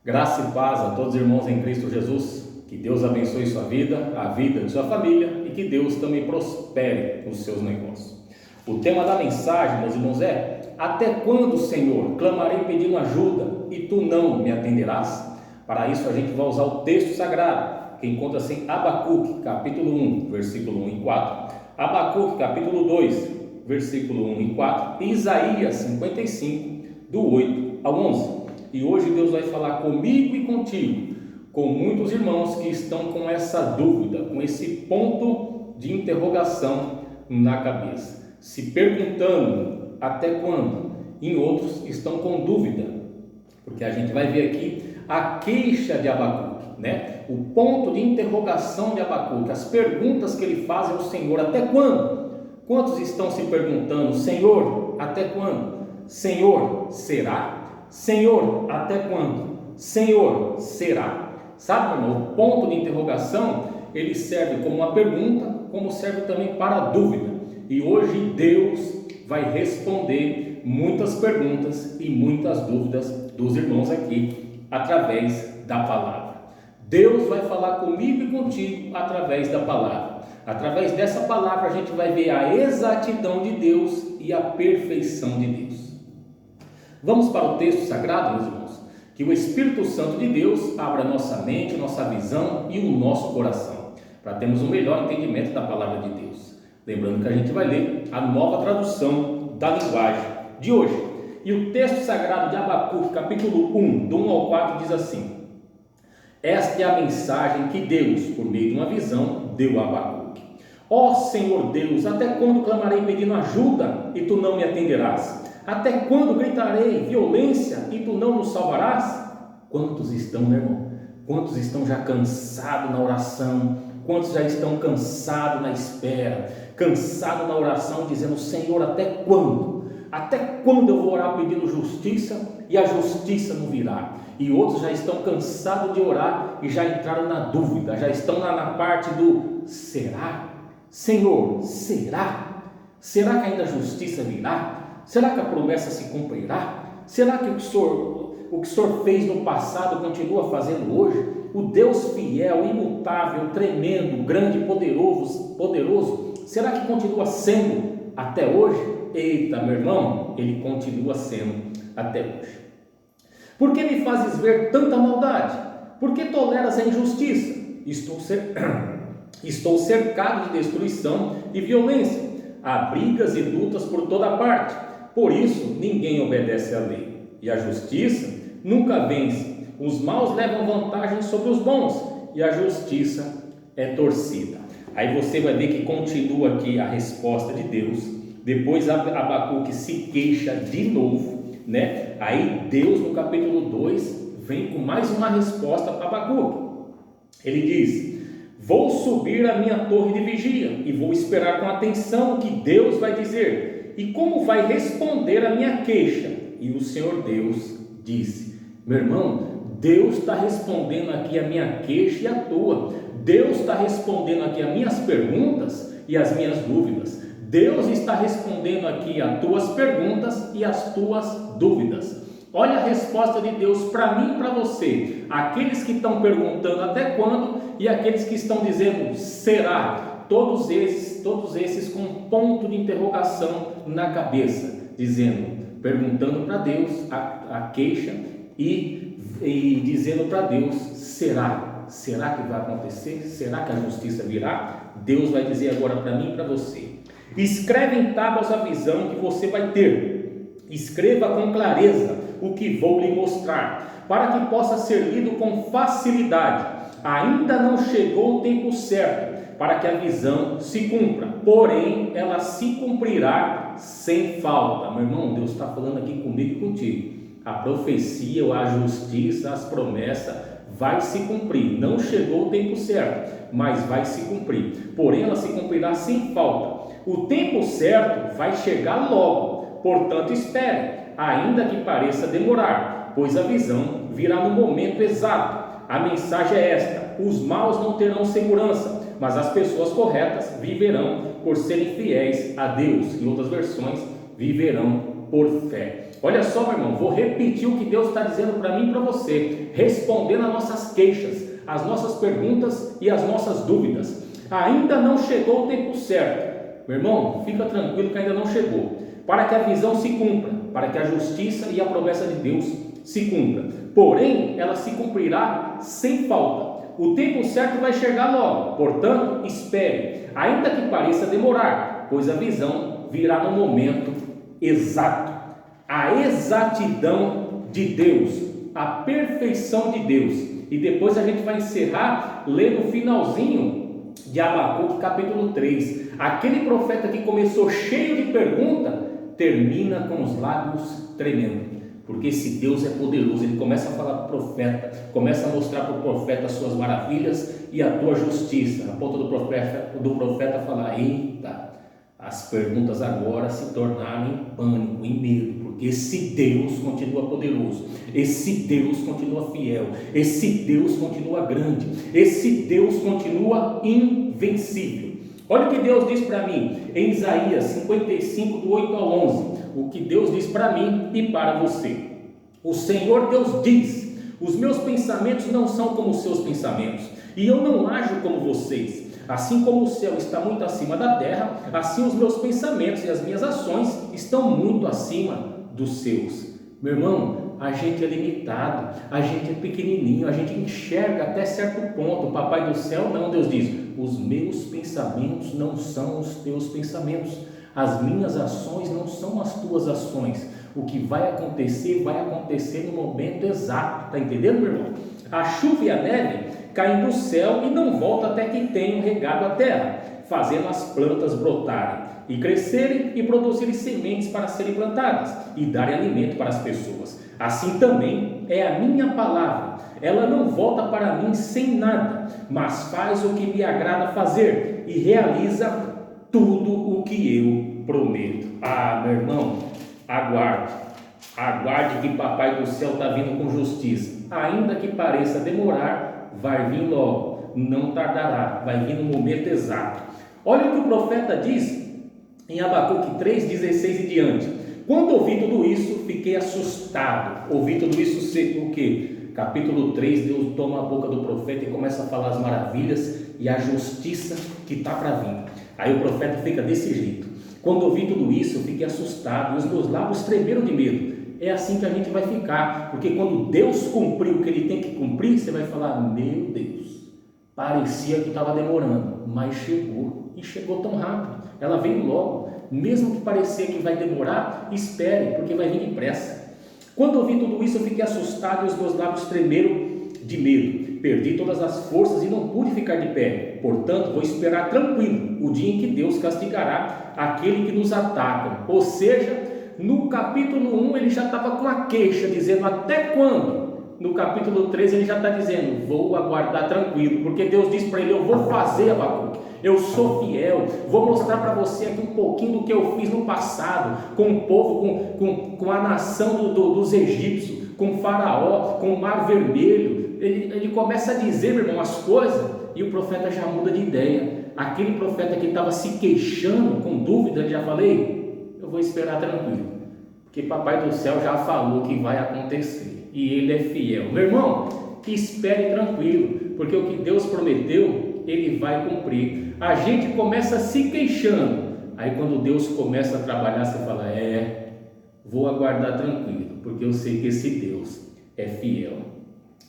Graça e paz a todos os irmãos em Cristo Jesus. Que Deus abençoe sua vida, a vida de sua família e que Deus também prospere os seus negócios. O tema da mensagem, meus irmãos, é: até quando, Senhor, clamarei pedindo ajuda e tu não me atenderás? Para isso a gente vai usar o texto sagrado que encontra-se em Abacuque, capítulo 1, versículo 1 e 4, Abacuque, capítulo 2, versículo 1 e 4, e Isaías 55, do 8 ao 11. E hoje Deus vai falar comigo e contigo, com muitos irmãos que estão com essa dúvida, com esse ponto de interrogação na cabeça, se perguntando até quando. Em outros estão com dúvida, porque a gente vai ver aqui a queixa de Abacuque, o ponto de interrogação de Abacuque, as perguntas que ele faz ao Senhor: até quando? Quantos estão se perguntando: Senhor, até quando? Senhor, será? Senhor, até quando? Senhor, será? Sabe, meu irmão, o ponto de interrogação, ele serve como uma pergunta, como serve também para a dúvida. E hoje Deus vai responder muitas perguntas e muitas dúvidas dos irmãos aqui, através da palavra. Deus vai falar comigo e contigo através da palavra. Através dessa palavra a gente vai ver a exatidão de Deus e a perfeição de Deus. Vamos para o texto sagrado, meus irmãos? Que o Espírito Santo de Deus abra nossa mente, nossa visão e o nosso coração, para termos um melhor entendimento da palavra de Deus. Lembrando que a gente vai ler a nova tradução da linguagem de hoje. E o texto sagrado de Abacuque, capítulo 1, do 1 ao 4, diz assim: esta é a mensagem que Deus, por meio de uma visão, deu a Abacuque. Ó Senhor Deus, até quando clamarei pedindo ajuda e tu não me atenderás? Até quando gritarei violência e tu não nos salvarás? Quantos estão, meu irmão? Quantos estão já cansados na oração? Quantos já estão cansados na espera? Cansados na oração, dizendo: Senhor, até quando? Até quando eu vou orar pedindo justiça e a justiça não virá? E outros já estão cansados de orar e já entraram na dúvida, já estão lá na parte do será? Senhor, será? Será que ainda a justiça virá? Será que a promessa se cumprirá? Será que o que o Senhor fez no passado continua fazendo hoje? O Deus fiel, imutável, tremendo, grande, poderoso, será que continua sendo até hoje? Eita, meu irmão, ele continua sendo até hoje. Por que me fazes ver tanta maldade? Por que toleras a injustiça? Estou cercado de destruição e violência. Há brigas e lutas por toda parte. Por isso, ninguém obedece à lei. E a justiça nunca vence. Os maus levam vantagem sobre os bons. E a justiça é torcida. Aí você vai ver que continua aqui a resposta de Deus. Depois Abacuque se queixa de novo, Aí Deus, no capítulo 2, vem com mais uma resposta para Abacuque. Ele diz: vou subir a minha torre de vigia e vou esperar com atenção o que Deus vai dizer e como vai responder a minha queixa. E o Senhor Deus disse: meu irmão, Deus está respondendo aqui a minha queixa e a tua. Deus está respondendo aqui as minhas perguntas e as minhas dúvidas. Deus está respondendo aqui as tuas perguntas e as tuas dúvidas. Olha a resposta de Deus para mim e para você. Aqueles que estão perguntando até quando e aqueles que estão dizendo será. Todos esses com um ponto de interrogação na cabeça, perguntando para Deus a queixa e dizendo para Deus: será? Será que vai acontecer? Será que a justiça virá? Deus vai dizer agora para mim e para você: escreve em tábuas a visão que você vai ter. Escreva com clareza o que vou lhe mostrar, para que possa ser lido com facilidade. Ainda não chegou o tempo certo para que a visão se cumpra, porém ela se cumprirá sem falta. Meu irmão, Deus está falando aqui comigo e contigo. A profecia, a justiça, as promessas vai se cumprir. Não chegou o tempo certo, mas vai se cumprir, porém ela se cumprirá sem falta. O tempo certo vai chegar logo, portanto espere, ainda que pareça demorar, pois a visão virá no momento exato. A mensagem é esta: os maus não terão segurança, mas as pessoas corretas viverão por serem fiéis a Deus. Em outras versões, viverão por fé. Olha só, meu irmão, vou repetir o que Deus está dizendo para mim e para você, respondendo às nossas queixas, às nossas perguntas e às nossas dúvidas. Ainda não chegou o tempo certo. Meu irmão, fica tranquilo que ainda não chegou. Para que a visão se cumpra, para que a justiça e a promessa de Deus se cumpra. Porém, ela se cumprirá sem falta. O tempo certo vai chegar logo, portanto, espere, ainda que pareça demorar, pois a visão virá no momento exato. A exatidão de Deus, a perfeição de Deus. E depois a gente vai encerrar lendo o finalzinho de Abacuque capítulo 3. Aquele profeta que começou cheio de pergunta, termina com os lábios tremendo. Porque esse Deus é poderoso, ele começa a falar para o profeta, começa a mostrar para o profeta as suas maravilhas e a tua justiça, a ponto do profeta falar: eita, as perguntas agora se tornaram em pânico, em medo, porque esse Deus continua poderoso, esse Deus continua fiel, esse Deus continua grande, esse Deus continua invencível. Olha o que Deus diz para mim em Isaías 55, do 8 ao 11, o que Deus diz para mim e para você. O Senhor Deus diz: os meus pensamentos não são como os seus pensamentos, e eu não ajo como vocês. Assim como o céu está muito acima da terra, assim os meus pensamentos e as minhas ações estão muito acima dos seus. Meu irmão, a gente é limitado, a gente é pequenininho, a gente enxerga até certo ponto. O Papai do céu não, Deus diz: os meus pensamentos não são os teus pensamentos, as minhas ações não são as tuas ações. O que vai acontecer no momento exato. Está entendendo, meu irmão? A chuva e a neve caem do céu e não voltam até que tenham regado a terra, fazendo as plantas brotarem e crescerem e produzirem sementes para serem plantadas e darem alimento para as pessoas. Assim também é a minha palavra, ela não volta para mim sem nada, mas faz o que me agrada fazer e realiza tudo o que eu prometo. Ah, meu irmão, aguarde que Papai do céu está vindo com justiça, ainda que pareça demorar, vai vir logo, não tardará, vai vir no momento exato. Olha o que o profeta diz em Abacuque 3, 16 e diante: quando ouvi tudo isso, fiquei assustado. Ouvi tudo isso, o que? Capítulo 3, Deus toma a boca do profeta e começa a falar as maravilhas e a justiça que está para vir. Aí o profeta fica desse jeito: quando ouvi tudo isso, fiquei assustado e os meus lábios tremeram de medo. É assim que a gente vai ficar, porque quando Deus cumpriu o que Ele tem que cumprir, você vai falar: meu Deus, parecia que estava demorando, mas chegou, e chegou tão rápido, ela veio logo. Mesmo que parecer que vai demorar, espere, porque vai vir depressa. Quando ouvi tudo isso, eu fiquei assustado e os meus lábios tremeram de medo. Perdi todas as forças e não pude ficar de pé. Portanto, vou esperar tranquilo o dia em que Deus castigará aquele que nos ataca. Ou seja, no capítulo 1 ele já estava com a queixa, dizendo: até quando? No capítulo 3 ele já está dizendo: vou aguardar tranquilo, porque Deus diz para ele: eu vou fazer, Abacuque, eu sou fiel, vou mostrar para você aqui um pouquinho do que eu fiz no passado, com o povo, com a nação dos egípcios, com Faraó, com o Mar Vermelho. Ele começa a dizer, meu irmão, as coisas, e o profeta já muda de ideia. Aquele profeta que estava se queixando, com dúvida, já falei: eu vou esperar tranquilo, porque Papai do céu já falou que vai acontecer, e Ele é fiel. Meu irmão, espere tranquilo, porque o que Deus prometeu, Ele vai cumprir. A gente começa se queixando, aí quando Deus começa a trabalhar, você fala: vou aguardar tranquilo, porque eu sei que esse Deus é fiel,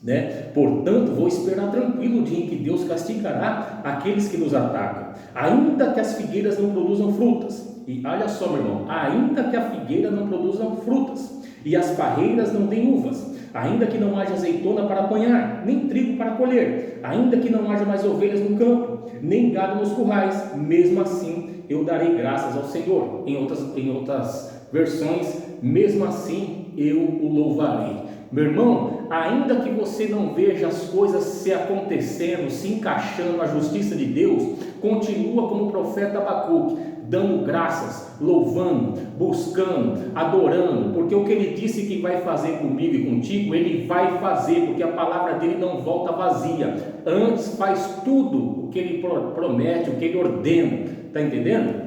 né? Portanto, vou esperar tranquilo o dia em que Deus castigará aqueles que nos atacam, ainda que as figueiras não produzam frutas. E olha só, meu irmão, ainda que a figueira não produza frutas e as parreiras não deem uvas, ainda que não haja azeitona para apanhar, nem trigo para colher, ainda que não haja mais ovelhas no campo, nem gado nos currais, mesmo assim eu darei graças ao Senhor. Em outras versões, mesmo assim eu o louvarei. Meu irmão, ainda que você não veja as coisas se acontecendo, se encaixando na justiça de Deus, continua como o profeta Abacuque, dando graças, louvando, buscando, adorando, porque o que Ele disse que vai fazer comigo e contigo, Ele vai fazer, porque a palavra dele não volta vazia, antes faz tudo o que Ele promete, o que Ele ordena. Está entendendo?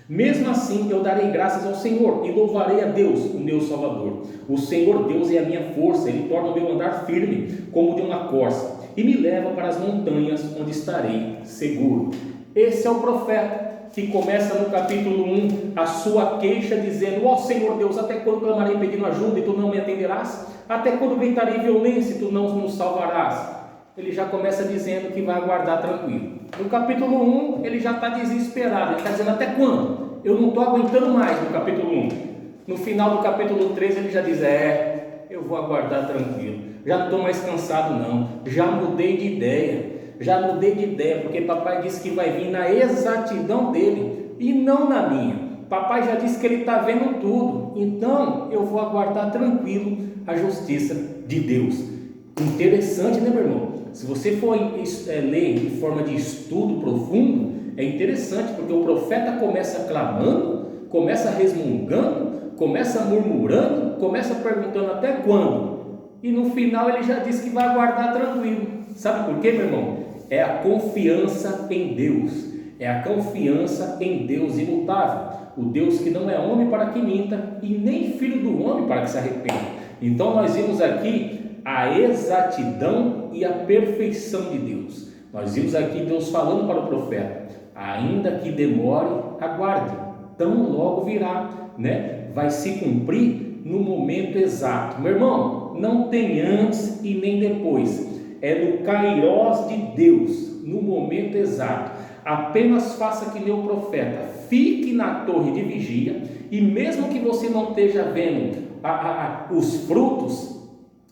Mesmo assim, eu darei graças ao Senhor e louvarei a Deus, o meu Salvador. O Senhor Deus é a minha força, Ele torna o meu andar firme, como de uma corça, e me leva para as montanhas, onde estarei seguro. Esse é o profeta que começa no capítulo 1 a sua queixa, dizendo: ó Senhor Deus, até quando clamarei pedindo ajuda e tu não me atenderás? Até quando gritarei violência e tu não nos salvarás? Ele já começa dizendo que vai aguardar tranquilo. No capítulo 1, ele já está desesperado, ele está dizendo: até quando? Eu não estou aguentando mais. No capítulo 1, no final do capítulo 3, ele já diz: eu vou aguardar tranquilo, já não estou mais cansado não, já mudei de ideia, porque papai disse que vai vir na exatidão dele e não na minha. Papai já disse que ele está vendo tudo, então eu vou aguardar tranquilo a justiça de Deus. Interessante, né, meu irmão? Se você for ler em forma de estudo profundo, é interessante, porque o profeta começa clamando, começa resmungando, começa murmurando, começa perguntando até quando, e no final ele já diz que vai aguardar tranquilo. Sabe por quê, meu irmão? É a confiança em Deus, é a confiança em Deus imutável, o Deus que não é homem para que minta, e nem filho do homem para que se arrependa. Então nós vimos aqui a exatidão e a perfeição de Deus. Nós vimos aqui Deus falando para o profeta: ainda que demore, aguarde, tão logo virá, né? Vai se cumprir no momento exato. Meu irmão, não tem antes e nem depois, é no kairós de Deus, no momento exato. Apenas faça que nem o profeta, fique na torre de vigia, e mesmo que você não esteja vendo os frutos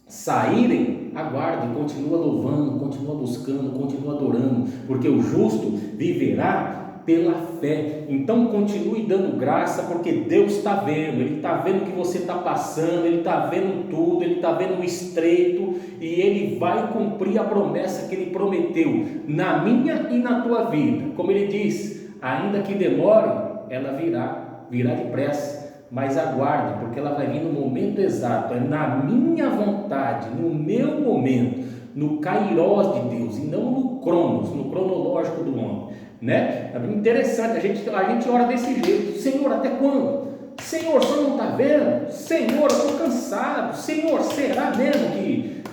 saírem, aguarde, continua louvando, continua buscando, continua adorando, porque o justo viverá pela fé. Então continue dando graça, porque Deus está vendo, Ele está vendo o que você está passando, Ele está vendo tudo, Ele está vendo o estreito, e Ele vai cumprir a promessa que Ele prometeu na minha e na tua vida. Como Ele diz: ainda que demore, ela virá depressa, mas aguarde, porque ela vai vir no momento exato, é na minha vontade, no meu momento, no kairós de Deus, e não no cronos, no cronológico do homem, né? É interessante, a gente ora desse jeito: Senhor, até quando? Senhor, o Senhor não está vendo? Senhor, eu estou cansado. Senhor, será mesmo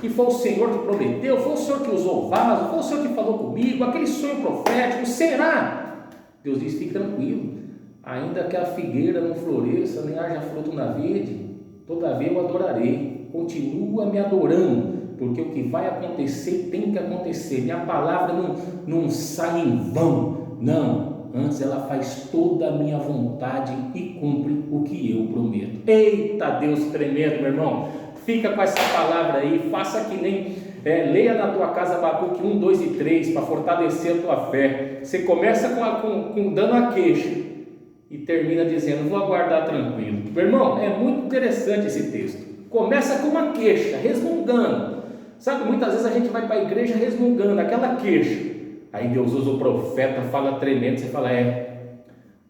que foi o Senhor que prometeu? Foi o Senhor que usou o vaso? Foi o Senhor que falou comigo? Aquele sonho profético, será? Deus diz: fique tranquilo, ainda que a figueira não floresça, nem haja fruto na vide, todavia eu adorarei. Continua me adorando, porque o que vai acontecer tem que acontecer. Minha palavra não sai em vão, não. Antes ela faz toda a minha vontade e cumpre o que eu prometo. Eita Deus tremendo, meu irmão. Fica com essa palavra aí, faça que nem... leia na tua casa Abacuque 1, 2 e 3 para fortalecer a tua fé. Você começa dando a queixa e termina dizendo: vou aguardar tranquilo. Meu irmão, é muito interessante esse texto. Começa com uma queixa, resmungando. Sabe, muitas vezes a gente vai para a igreja resmungando, aquela queixa. Aí Deus usa o profeta, fala tremendo, você fala: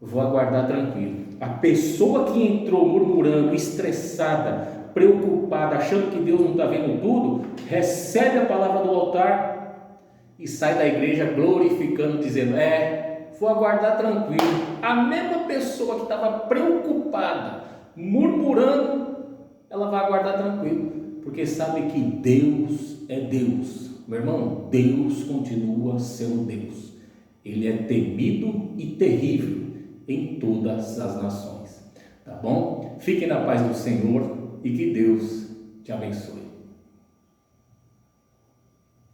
vou aguardar tranquilo. A pessoa que entrou murmurando, estressada, preocupada, achando que Deus não está vendo tudo, recebe a palavra do altar e sai da igreja glorificando, dizendo: vou aguardar tranquilo. A mesma pessoa que estava preocupada, murmurando, ela vai aguardar tranquilo, porque sabe que Deus é Deus. Meu irmão, Deus continua sendo Deus. Ele é temido e terrível em todas as nações. Tá bom? Fiquem na paz do Senhor e que Deus te abençoe.